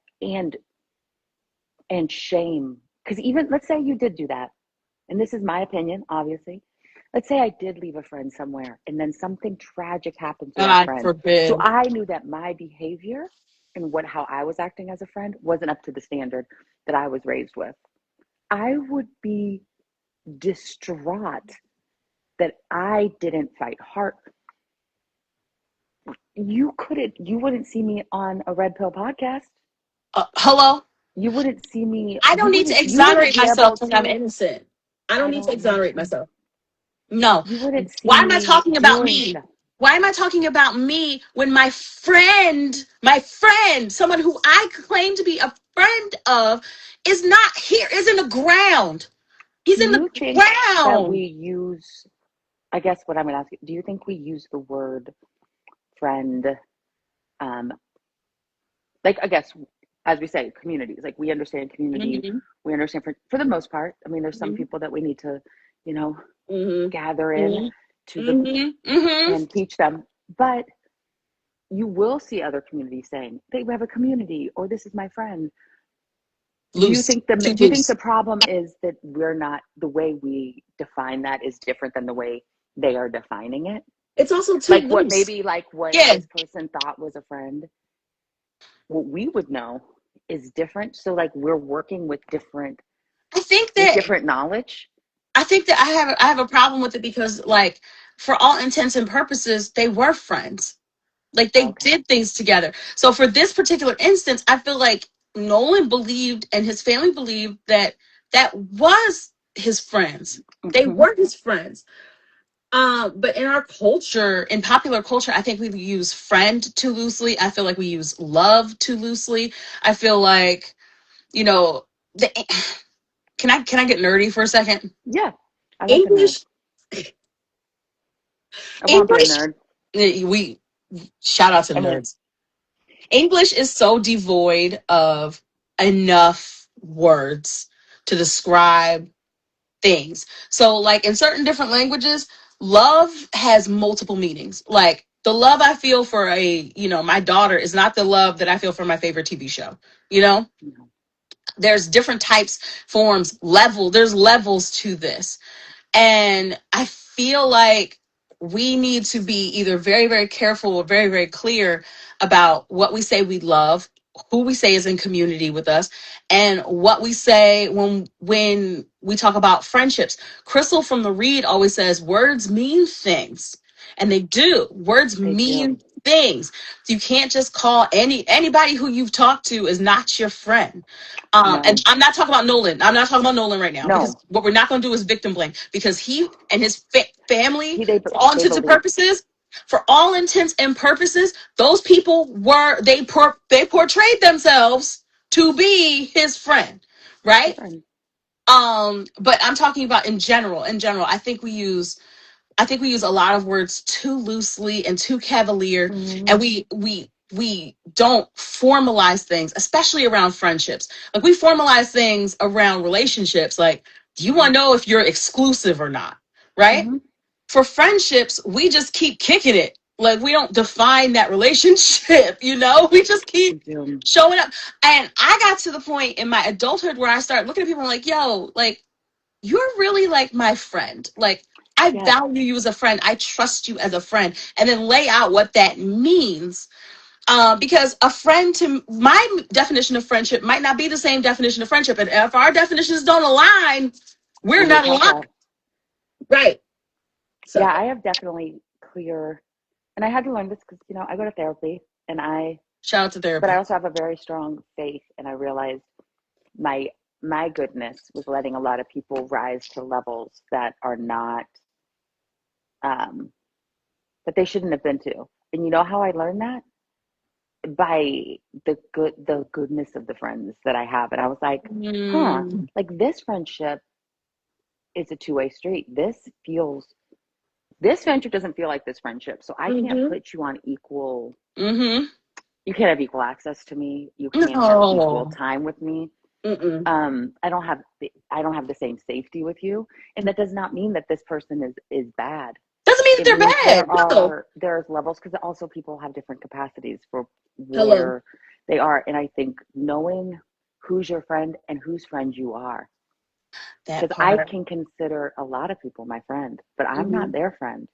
and shame. Because even let's say you did do that, and this is my opinion, obviously. Let's say I did leave a friend somewhere and then something tragic happened to that God friend. So forbid. I knew that my behavior and how I was acting as a friend wasn't up to the standard that I was raised with. I would be distraught that I didn't fight hard. You wouldn't see me on a Red Pill podcast. Hello? You wouldn't see me, I don't need to you wouldn't exonerate be myself able when I'm to, innocent. I don't I need to don't need exonerate myself. No. you wouldn't see Why am I me talking about doing me? stuff. Why am I talking about me when my friend, someone who I claim to be a friend of, is not here, is in the ground. He's Do in the you think that we ground. use, I guess what I'm going to ask you, do you think we use the word friend, um, like, I guess, as we say, communities. Like we understand community, Mm-hmm. we understand for the most part. I mean, there's some Mm-hmm. people that we need to, you know, Mm-hmm. gather in Mm-hmm. to the Mm-hmm. Mm-hmm. and teach them. But you will see other communities saying they have a community or this is my friend. Loose. Too Do you think loose. the problem is that we're not, the way we define that is different than the way they are defining it? It's also too Like what loose. maybe like what Yeah. this person thought was a friend, what we would know is different. So like we're working I think with that different knowledge. I have a problem with it because like for all intents and purposes, they were friends. Like they Okay. did things together. So for this particular instance, I feel like Nolan believed and his family believed that that was his friends. They Mm-hmm. were his friends. But in our culture, in popular culture, I think we use friend too loosely. I feel like we use love too loosely. I feel like, you know, the can I get nerdy for a second? Yeah. I like a nerd. English I won't be a English nerd. we shout out to I mean, nerds. English is so devoid of enough words to describe things. So, like in certain different languages, love has multiple meanings. Like the love I feel for my daughter is not the love that I feel for my favorite TV show. You know, you know, there's different types, forms, there's levels to this. And I feel like we need to be either very, very careful or very, very clear about what we say we love, who we say is in community with us, and what we say when we talk about friendships. Crystal from the Read always says words mean things. And they do. Words they mean do. things. You can't just call anybody who you've talked to is not your friend. And No. I'm not talking about Nolan. I'm not talking about Nolan right now because No. what we're not going to do is victim blame because he and his family, He they for all they intents and believe. purposes, those people they portrayed themselves to be his friend, Your right? friend. But I'm talking about in general. In general, I think we use a lot of words too loosely and too cavalier, Mm-hmm. and we don't formalize things, especially around friendships. Like we formalize things around relationships. Like, do you want to know if you're exclusive or not? Right? Mm-hmm. For friendships, we just keep kicking it. Like we don't define that relationship. We just keep We do. showing up. And I got to the point in my adulthood where I started looking at people like, yo, like you're really like my friend. Like, I Yes. value you as a friend. I trust you as a friend. And then lay out what that means. Because a friend, to my definition of friendship, might not be the same definition of friendship. And if our definitions don't align, we're We will not talk aligned. less. Right. Yeah, So, I have definitely clear, and I had to learn this because I go to therapy, and shout out to but I therapy. also have a very strong faith, and I realized my my goodness was letting a lot of people rise to levels that are not um that they shouldn't have been to. And you know how I learned that? By the goodness of the friends that I have. And I was like, huh, Mm, like this friendship is a two-way street. This friendship doesn't feel like this friendship. So I can't mm-hmm, put you on equal, mm-hmm. you can't have equal access to me. You can't have equal No. time with me. Mm-mm. I don't have the same safety with you. And that does not mean that this person is bad. Doesn't mean that It means they're bad. No. there's levels, because also people have different capacities for Hello. where they are. And I think knowing who's your friend and whose friend you are, That because I part. can consider a lot of people my friend, but I'm not Mm-hmm. their friend.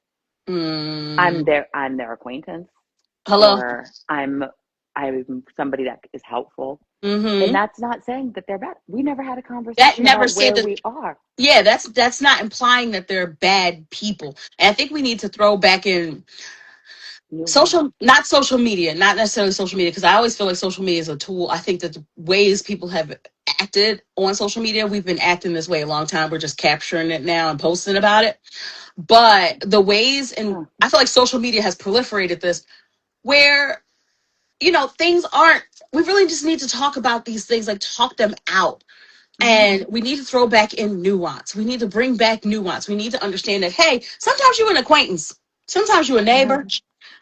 Mm. I'm their acquaintance, Hello. or I'm somebody that is helpful. And Mm-hmm. that's not saying that they're bad. We never had a That conversation never about said where that. we are. Yeah, that's not implying that they're bad people. And I think we need to throw back in Nuance. not social media, not necessarily social media, because I always feel like social media is a tool. I think that the ways people have acted on social media, we've been acting this way a long time. We're just capturing it now and posting about it. But the ways, and Huh. I feel like social media has proliferated this, where things aren't. We really just need to talk about these things, like talk them out. Mm-hmm. And we need to throw back in nuance. We need to bring back nuance. We need to understand that, hey, sometimes you're an acquaintance. Sometimes you're a Yeah. neighbor.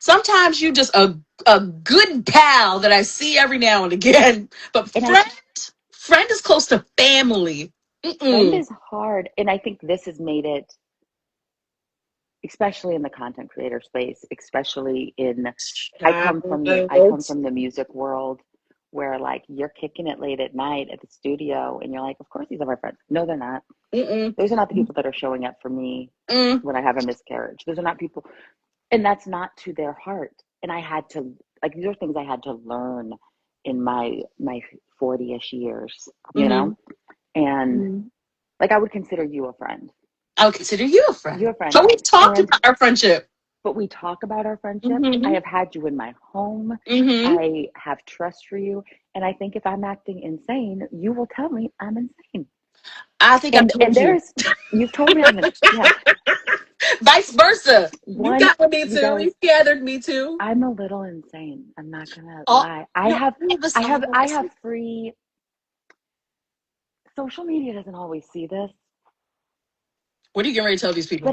Sometimes you just a good pal that I see every now and again. But And I friend is close to family. friend Mm-mm. is hard, and I think this has made it, especially in the content creator space, especially in I come Child. from the music world where like you're kicking it late at night at the studio and you're like, of course these are my friends. No, they're not. Mm-mm. Those are not the people that are showing up for me Mm. when I have a miscarriage. Those are not people, and that's not to their heart. And I had to, like, these are things I had to learn in my 40-ish years, you Mm-hmm. know? And Mm-hmm. like I would consider you a friend. I would consider you a You friend. a friend. So we've talked And about our friendship. but we talk about our friendship. I Mm-hmm. have had you in my home. Mm-hmm. I have trust for you. And I think if I'm acting insane, you will tell me I'm insane. I think I've And told you. you've told me I'm in, yeah. Vice versa. You One, got with me you too. guys, You gathered me too. I'm a little insane. I'm not gonna Oh, lie. you know, all of us are. I have free, social media doesn't always see this, What are you getting ready to tell these people?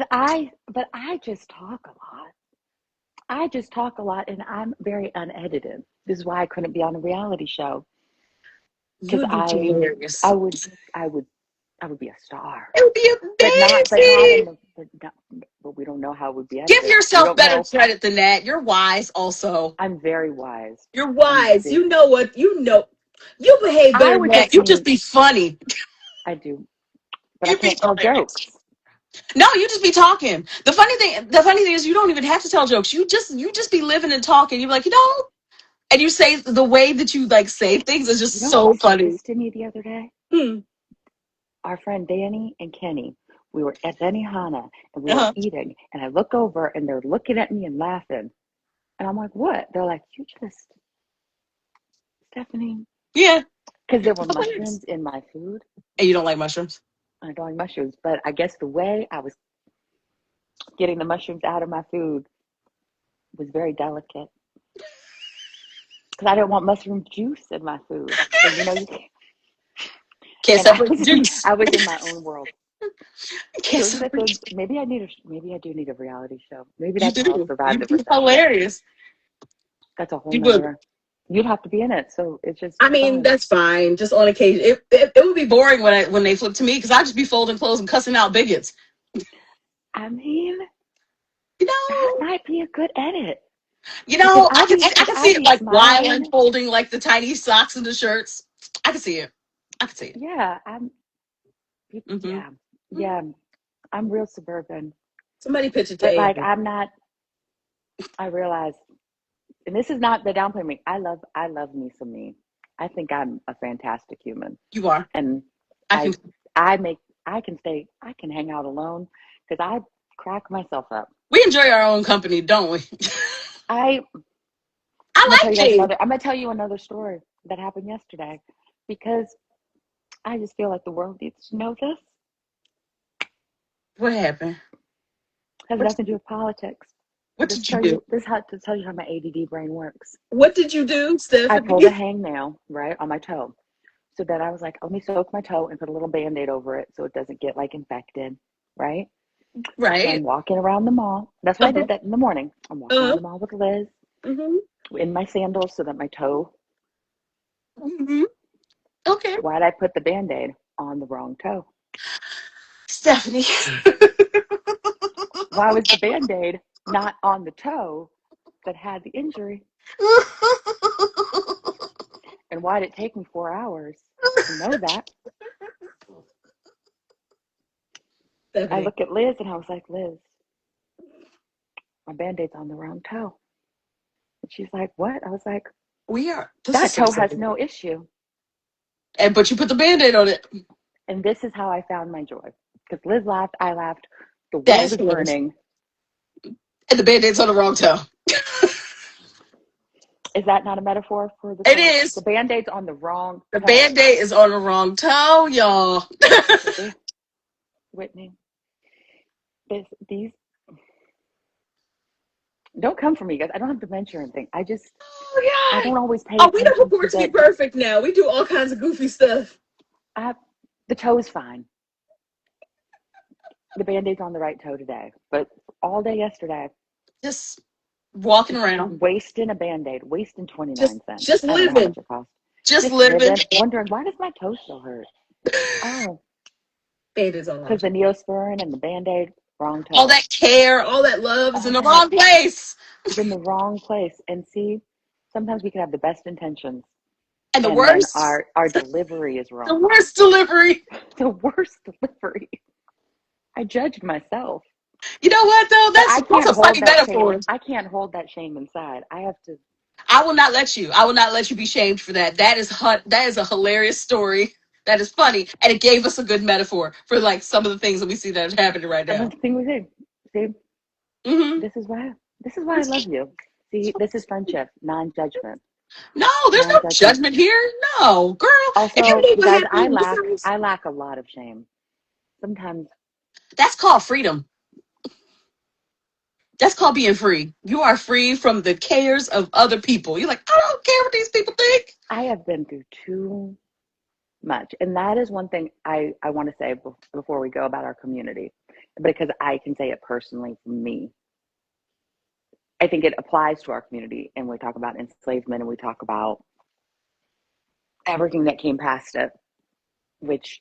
but I just talk a lot. I just talk a lot and I'm very unedited. This is why I couldn't be on a reality show. You Because would be hilarious. I would, I would, I would be a star, It would be but not in amazing. the, but we don't know how it would be Give edited. We yourself don't better know. credit than that. You're wise also. I'm very wise. You're I'm wise. big. You know what? You know. You behave I better than would that. just You just need, be funny. I do, but I You be can't tell hilarious. jokes. No, you just be talking. The funny thing is you don't even have to tell jokes. You just be living and talking. You be like, and you say the way that you like say things is You just know who so said funny. this to me the other day? Hmm. Our friend Danny and Kenny. We were at Benihana and we were Uh-huh. eating, and I look over and they're looking at me and laughing. And I'm like, what? They're like, you just, Stephanie, Yeah. because there were Hilarious. mushrooms in my food. And you don't like mushrooms? I don't like mushrooms, but I guess the way I was getting the mushrooms out of my food was very delicate because I didn't want mushroom juice in my food. And you know, you can't. Can't And separate the juice. I was in my own world. Can't Those are the separate. things. Maybe I do need a reality show. Maybe You that's how I'll do. survive You'd the be recession. hilarious. That's a whole You would. nother. You'd have to be in it, so it's just I mean, fun. that's fine. Just on occasion, it would be boring when they flip to me because I'd just be folding clothes and cussing out bigots. I mean, You that know, might be a good edit I because can see I'd it be like while I'm smiling. folding like the tiny socks and the shirts. I can see it. I can see it. Yeah, Hmm. yeah, yeah. I'm real suburban, Somebody pitch it to but like Amy. I'm not. I realize, and this is not the downplay me. I love me some me. I think I'm a fantastic human, You are. and I I can. I make I can hang out alone because I crack myself up. We enjoy our own company, don't we? I I'm gonna I tell like you guys Amy. another. I'm gonna tell you another story that happened yesterday because I just feel like the world needs to know this. What happened? It has What nothing to do with politics. What did you do? This how to tell you how my ADD brain works. What did you do, I pulled a Stephanie? hangnail right on my toe. So then I was like, let me soak my toe and put a little band-aid over it so it doesn't get like infected, right? So I'm Right. walking around the mall. That's what I Uh-huh. did that in the morning. I'm walking around Uh-huh. the mall with Liz Hmm. in my sandals so that my toe, Hmm. Okay. why'd I put the band-aid on the wrong toe? Stephanie. Why was the band-aid not on the toe that had the injury? And why did it take me 4 hours to know that? I Stephanie. look at Liz and I was like, Liz, my band-aid's on the wrong toe. And she's like, what? I was like, This is that so toe has sad. no issue. But you put the band-aid on it. And this is how I found my joy. Because Liz laughed, I laughed. The That world is is hilarious. burning. And the band-aid's on the wrong toe. Is that not a metaphor for the It toe? The is. band-aid's on the wrong The toe. band-aid is on the wrong toe, y'all. The ba- Whitney, these don't come for me, guys. I don't have dementia or anything. I Oh, God. don't always pay Oh, we don't attention to purport to be that. perfect now. We do all kinds of goofy stuff. I, the toe is fine. The band-aid's on the right toe today, but all day yesterday, Just, walking just around, wasting a Band-Aid, wasting 29 cents. just I don't know how living, much it costs. just Just living. living, wondering, why does my toe still hurt? Oh, It is all because the Neosporin and the Band-Aid, wrong all toe. that care, all that love is in All the that wrong place. is in the wrong place. And see, sometimes we can have the best intentions, And the and then worst, our delivery is the wrong. worst delivery. The worst delivery. I judged myself. You know what though? But That's a funny metaphor. I can't hold that shame inside. I have to. I will not let you. I will not let you be shamed for that. That is a hilarious story. That is funny, and it gave us a good metaphor for like some of the things that we see that are happening right Some now. of the things we say. See, Hmm. this is why. This is why I love you. See, this is friendship, non-judgment, No, there's no non-judgment. judgment here. No, girl. If you Also, knew you what guys, happened, I lack a lot of shame. Sometimes that's called freedom. That's called being free. You are free from the cares of other people. You're like, I don't care what these people think. I have been through too much, and that is one thing I want to say before we go about our community, because I can say it personally for me. I think it applies to our community, and we talk about enslavement, and we talk about everything that came past it, which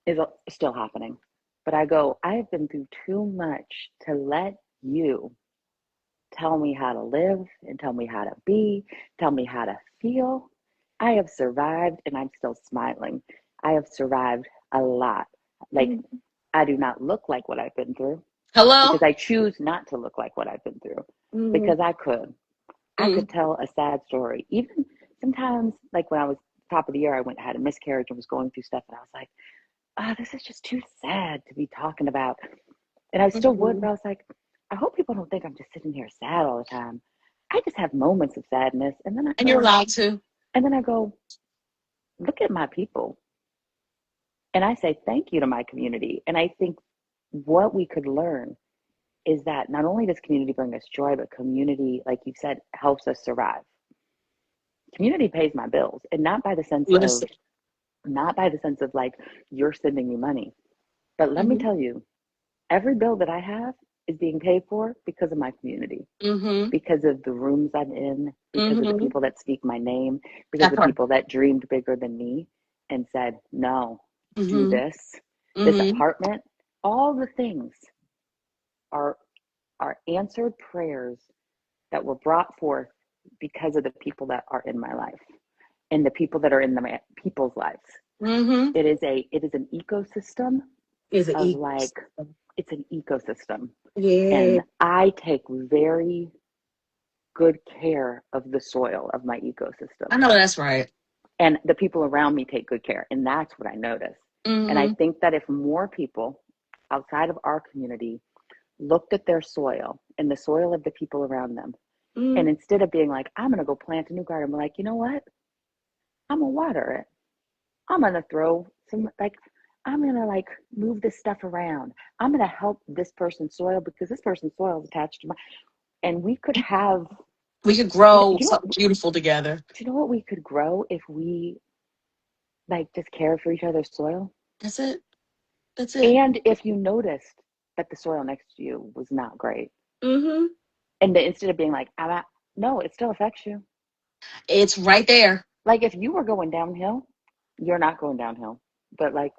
is still happening. But I have been through too much to let you tell me how to live and tell me how to be, tell me how to feel. I have survived and I'm still smiling. I have survived a lot. Like, I do not look like what I've been through because Hello? I choose not to look like what I've been through Mm-hmm. because I could. I Mm-hmm. could tell a sad story. Even sometimes, like when I was top of the year, I went had a miscarriage and was going through stuff, and I was like, "Ah, oh, this is just too sad to be talking about." And I still would, but I was like, I hope people don't think I'm just sitting here sad all the time. I just have moments of sadness, and then And you're allowed to. I go, look at my people, and I say thank you to my community. And I think what we could learn is that not only does community bring us joy, but community, like you said, helps us survive. Community pays my bills, and Listen. not by the sense of like you're sending me money. But let me Mm-hmm. tell you, every bill that I have is being paid for because of my community, Mm-hmm. because of the rooms I'm in, because of the Mm-hmm. people that speak my name, because of That the part. people that dreamed bigger than me and said, no, do Mm-hmm. this Mm-hmm. apartment. All the things are answered prayers that were brought forth because of the people that are in my life and the people that are in the people's lives. Mm-hmm. It is an ecosystem Is it of equals? like, it's an ecosystem. Yeah. And I take very good care of the soil of my I ecosystem. know that's right. And the people around me take good care. And that's what I notice. And I Mm-hmm. think that if more people outside of our community looked at their soil and the soil of the people around them, Mm-hmm. and instead of being like, I'm going to go plant a new garden, I'm like, you know what? I'm going to water it. I'm going to throw some, like, I'm going to like move this stuff around. I'm going to help this person's soil because this person's soil is attached to my, and we could have, We could you know, grow you know, something beautiful together. do you know what we could grow if we like just care for each other's soil? That's it. That's it. And if you noticed that the soil next to you was not great, Mm-hmm. and then instead of being like, no, it still affects you. It's right there. Like if you were going downhill, you're not going downhill. But like,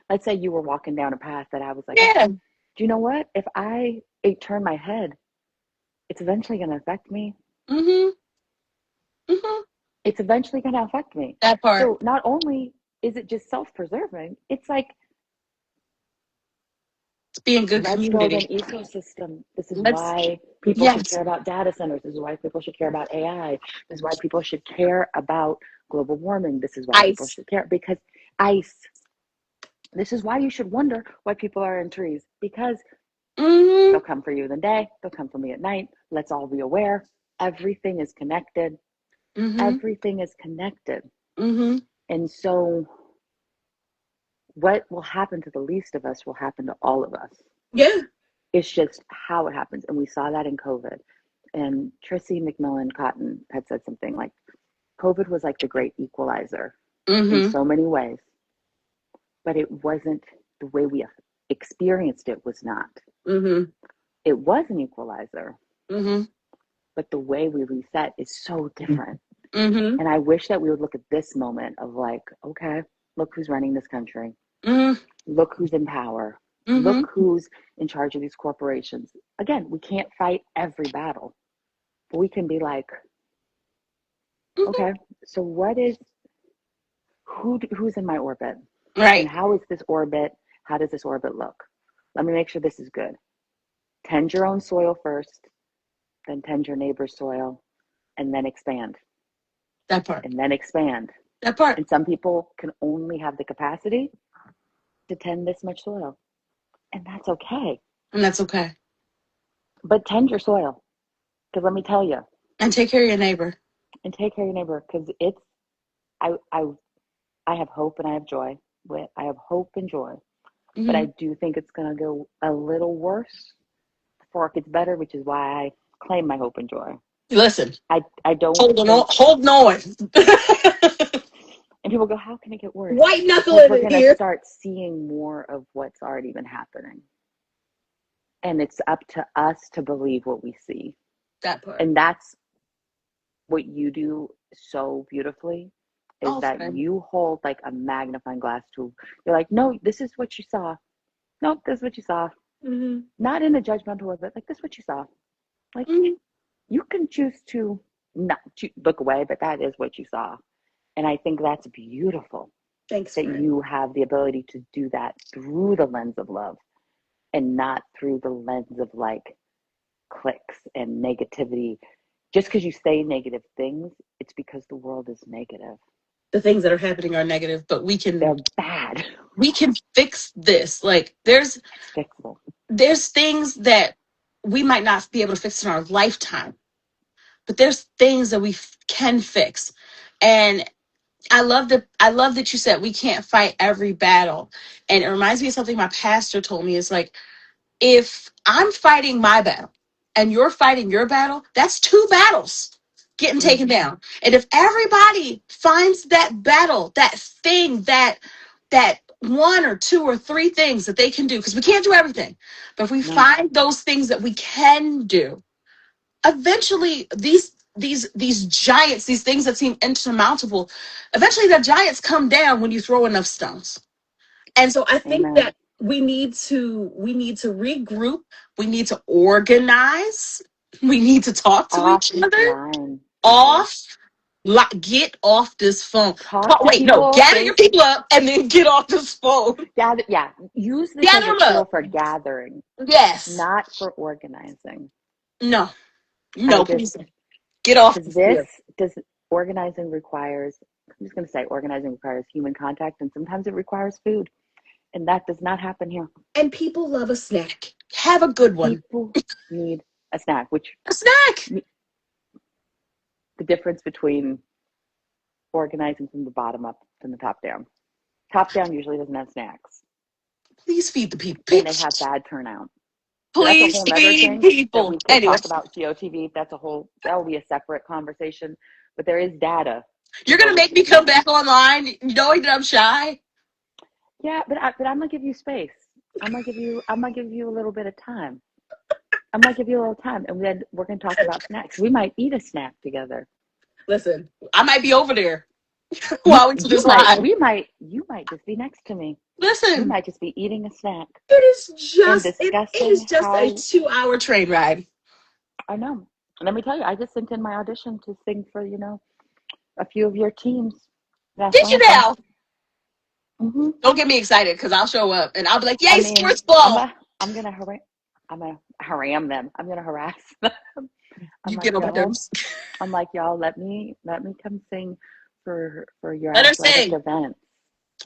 let's say you were walking down a path that I was like, oh, Yeah. do you know what? If I turn my head, it's eventually going to affect me. Mm-hmm. Mm-hmm. It's eventually going to affect me. That part. So not only is it just self-preserving, it's like, It's being good let's build community. an ecosystem. This is Let's why people should yes. care about data centers. This is why people should care about AI. This is why people should care about global warming. This is why people Ice. should care because ice. This is why you should wonder why people are in trees because Mm-hmm. they'll come for you in the day, they'll come for me at night. Let's all be aware. Everything is connected. Mm-hmm. Everything is connected. Mm-hmm. And so, what will happen to the least of us will happen to all of us. Yeah. It's just how it happens. And we saw that in COVID. And Trissy McMillan Cotton had said something like COVID was like the great equalizer in Mm-hmm. so many ways, but it wasn't the way we experienced it was not. Mm-hmm. It was an equalizer, Mm-hmm. but the way we reset is so different. Mm-hmm. And I wish that we would look at this moment of like, okay, look who's running this country. Mm-hmm. Look who's in power. Mm-hmm. Look who's in charge of these corporations. Again, we can't fight every battle, but we can be like, Mm-hmm. okay, so who's in my orbit? And Right. how is this orbit? How does this orbit look? Let me make sure this is good. Tend your own soil first, then tend your neighbor's soil, and then expand, That part. and then expand. That part. And some people can only have the capacity to tend this much soil, and that's okay. And that's okay. But tend your soil, because let me tell you, And take care of your neighbor. and take care of your neighbor, because I, I, I have hope and I have joy. I have hope and joy, but Mm-hmm. I do think it's going to go a little worse before it gets better, which is why I claim my hope and joy. Listen, I don't hold on, think, hold on. and people go, how can it get worse? White Because knuckling we're in going to here. start seeing more of what's already been happening. And it's up to us to believe what we see. That part. And that's what you do so beautifully, is Oh, that friend. you hold like a magnifying glass to, you're like, no, this is what you saw. Nope, this is what you saw. Mm-hmm. Not in a judgmental way, but like, this is what you saw. Like, Mm-hmm. you can choose to not look away, but that is what you saw. And I think that's beautiful, Thanks, that friend. you have the ability to do that through the lens of love and not through the lens of like clicks and negativity. Just because you say negative things, it's because the world is negative. The things that are happening are negative, but They're bad. we can fix this. Like there's It's fixable. things that we might not be able to fix in our lifetime, but there's things that we can fix. And I love that you said we can't fight every battle. And it reminds me of something my pastor told me. It's like, if I'm fighting my battle and you're fighting your battle, that's two battles getting taken Mm-hmm. down. And if everybody finds that battle, that thing, that one or two or three things that they can do, because we can't do everything, but if we No, find those things that we can do, eventually these giants, these things that seem insurmountable, eventually the giants come down when you throw enough stones. And so I think amen. that we need to regroup, we need to organize, we need to talk to each other Offline, people. off, get off this phone. Talk to Wait, no, people gather your face. people up and then get off this phone. Gather, yeah. Use this as Gather a them up. tool for gathering, Yes. not for organizing. No. I No, just, please get off because the this field. does organizing requires, I'm just going to say organizing requires human contact, and sometimes it requires food, and that does not happen here. And people love a snack. Have a good one. People need a snack, which A snack. the difference between organizing from the bottom up from the top down. Top down usually doesn't have snacks, Please feed the people. and People, they have bad turnout. But that's a please whole nother feed thing that people. we could Anyway, talk about GOTV. That will be a separate conversation. But there is data to you're go gonna with make this me come now. back online knowing that I'm shy. Yeah, but I'm gonna give you space. I'm gonna give you a little bit of time. I'm gonna give you a little time, and then we're gonna talk about snacks. We might eat a snack together. Listen, I might be over there You while we do you this might live. we might you might just be next to me. We Listen, might just be eating a snack it is and just it is discussing just a how 2 hour train ride. I know. Let me tell you, I just sent in my audition to sing for a few of your teams Did national you anthem. now? Hmm. Don't get me excited because I'll show up and I'll be like, I "Yay, mean, sports ball!" I'm gonna haram them. I'm gonna harass them. I'm You like, get on my y'all. nerves. I'm like, y'all. Let me come sing for your Let her athletic sing. events.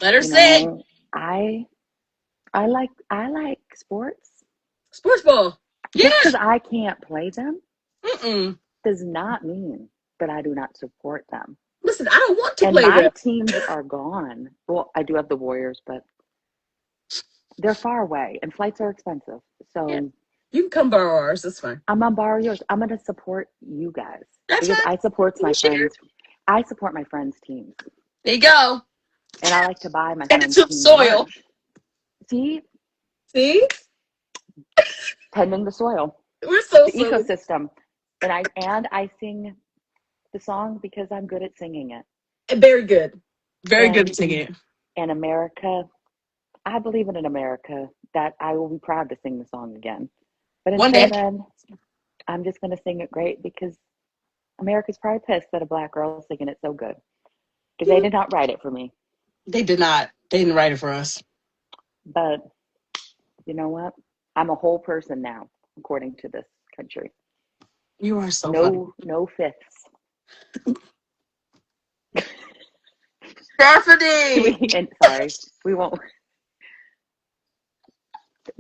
Let her You sing. know, I like sports. Sports ball. Yeah. Just because I can't play them Mm-mm. does not mean that I do not support them. Listen, I don't want to And play my them. teams are gone. Well, I do have the Warriors, but they're far away and flights are expensive. Yeah, So you can come borrow ours. That's fine. I'm gonna borrow yours. I'm gonna support you guys That's because fine. I support We my share. friends. I support my friends' teams, There you go. and I like to buy my And it's friends' some teams soil. lunch. See, See, tending the soil, we're so the silly. ecosystem. And I sing the song because I'm good at singing it. Very good. Very good And at singing it. in America, I believe in an America that I will be proud to sing the song again. But One until day. then, I'm just going to sing it great because America's probably pissed that a black girl is singing it so good because they did not write it for me. They did not. They didn't write it for us. But you know what? I'm a whole person now, according to this country. You are so funny. No fifths. Stephanie! And sorry, we won't.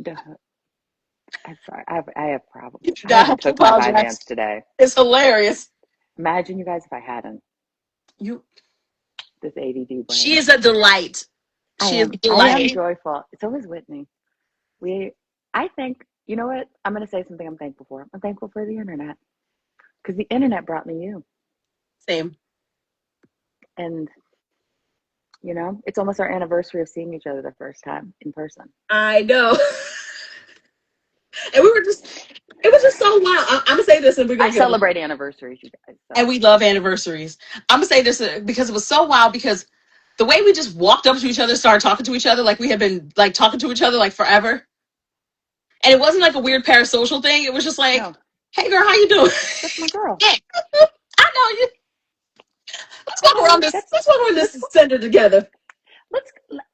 I'm sorry. I have problems. You do I not haven't have to took my apologize. Vyvanse today. It's hilarious. Imagine you guys if I hadn't. You. This ADD brain. She is a delight. She is a I am delight. joyful. So is Whitney. I think, you know what? I'm going to say something I'm thankful for. I'm thankful for the internet because the internet brought me you. Same. And, you know, it's almost our anniversary of seeing each other the first time in person. I know. And it was just so wild. I'm going to say this and we're going I to get celebrate anniversaries, you guys. So. And we love anniversaries. I'm going to say this because it was so wild because the way we just walked up to each other, started talking to each other like we had been like talking to each other like forever. And it wasn't like a weird parasocial thing. It was just like, No, hey girl, how you doing? that's my girl. Hey, I know you. Let's walk around this. Let's walk around this center together.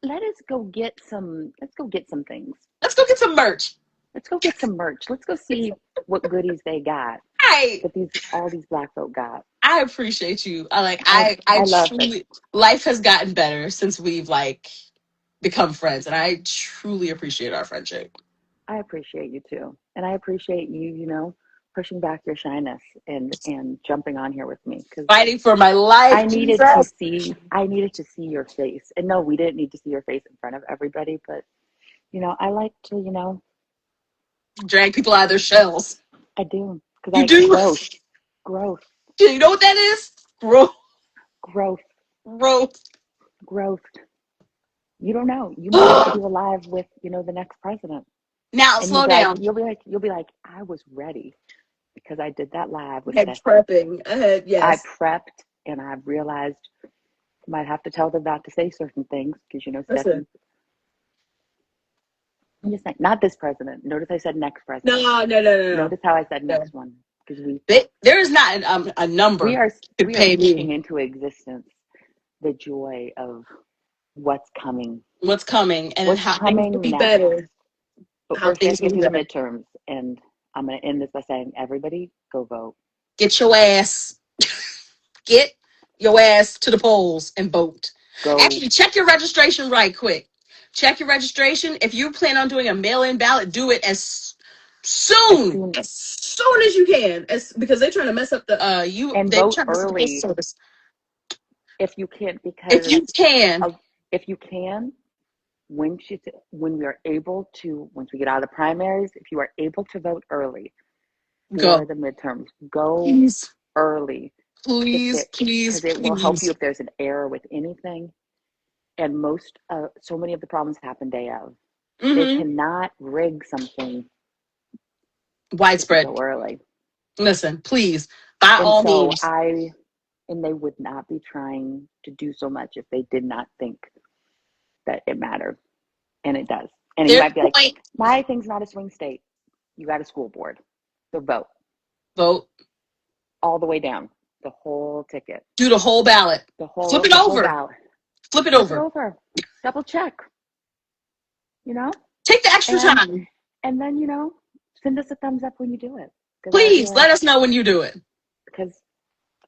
Let us go get some. Let's go get some things. Let's go get some merch. Let's go get some merch. Let's go see what goodies they got. Right. That all these black folk got. I appreciate you. I love truly it. life has gotten better since we've like become friends, and I truly appreciate our friendship. I appreciate you too, and I appreciate you. You know, pushing back your shyness and jumping on here with me because Fighting for my life. I needed Jesus. to see your face. And no, we didn't need to see your face in front of everybody, but you know, I like to, you know, Drag people out of their shells. I do because You do. growth. You know what that is? Growth. Growth. Growth. Growth. You don't know. You might have to do a live with, you know, the next president. Now And slow down. You'll be like, I was ready because I did that live with I had prepping. I Yes. prepped and I've realized I might have to tell them not to say certain things because, you know, Listen. Stephanie. I'm just saying, not this president. Notice I said next president. No. Notice how I said next one because there is not a number we are pay speaking me into existence the joy of what's coming. what's coming and what's how things will coming be now. better. But How first, we have things to will get be through the better. midterms, and I'm going to end this by saying, everybody, go vote. Get your ass to the polls and vote. Go. Actually, check your registration right quick. Check your registration. If you plan on doing a mail-in ballot, do it as soon as you can. Because they're trying to mess up the and they're vote trying to mess up the early service. if you can, because If you can, when we are able to, once we get out of the primaries, if you are able to vote early for go. the midterms, go Please. early. Please. Because it will help you if there's an error with anything. And so many of the problems happen day of. Mm-hmm. They cannot rig something widespread. Go early. Listen, please, by all means. And they would not be trying to do so much if they did not think that it mattered. And it does. And you might be like, my thing's not a swing state. You got a school board. So vote. Vote. All the way down. The whole ticket. Do the whole ballot. Flip it over. Flip it over. Double check. You know? Take the extra time. And then, you know, send us a thumbs up when you do it. Please, let us know when you do it. Because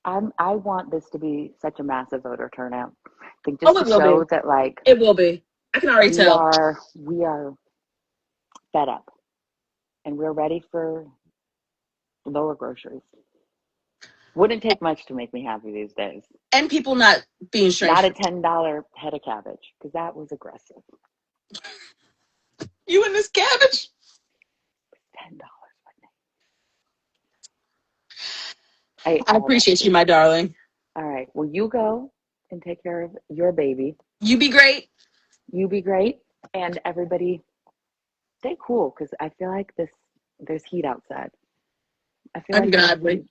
I want this to be such a massive voter turnout. I think just to show that, like, it will be. I can already tell. We are fed up, and we're ready for lower groceries. Wouldn't take much to make me happy these days. And people not being strange. Not a $10 head of cabbage, because that was aggressive. You and this cabbage? $10. I appreciate you, my darling. All right. Well, you go and take care of your baby. You be great. You be great. And everybody stay cool, because I feel like there's heat outside. I feel like this Ungodly. heat.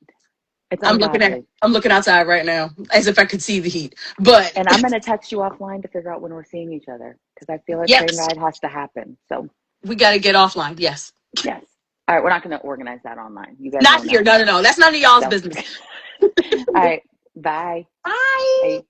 It's ungodly. I'm looking outside right now as if I could see the heat. But And I'm going to text you offline to figure out when we're seeing each other because I feel a train yes, ride has to happen. So, we got to get offline. Yes. yes. All right. We're not going to organize that online. You guys Not don't here. know. No, no, no. That's none of y'all's So, business. all right. Bye. Bye. Bye.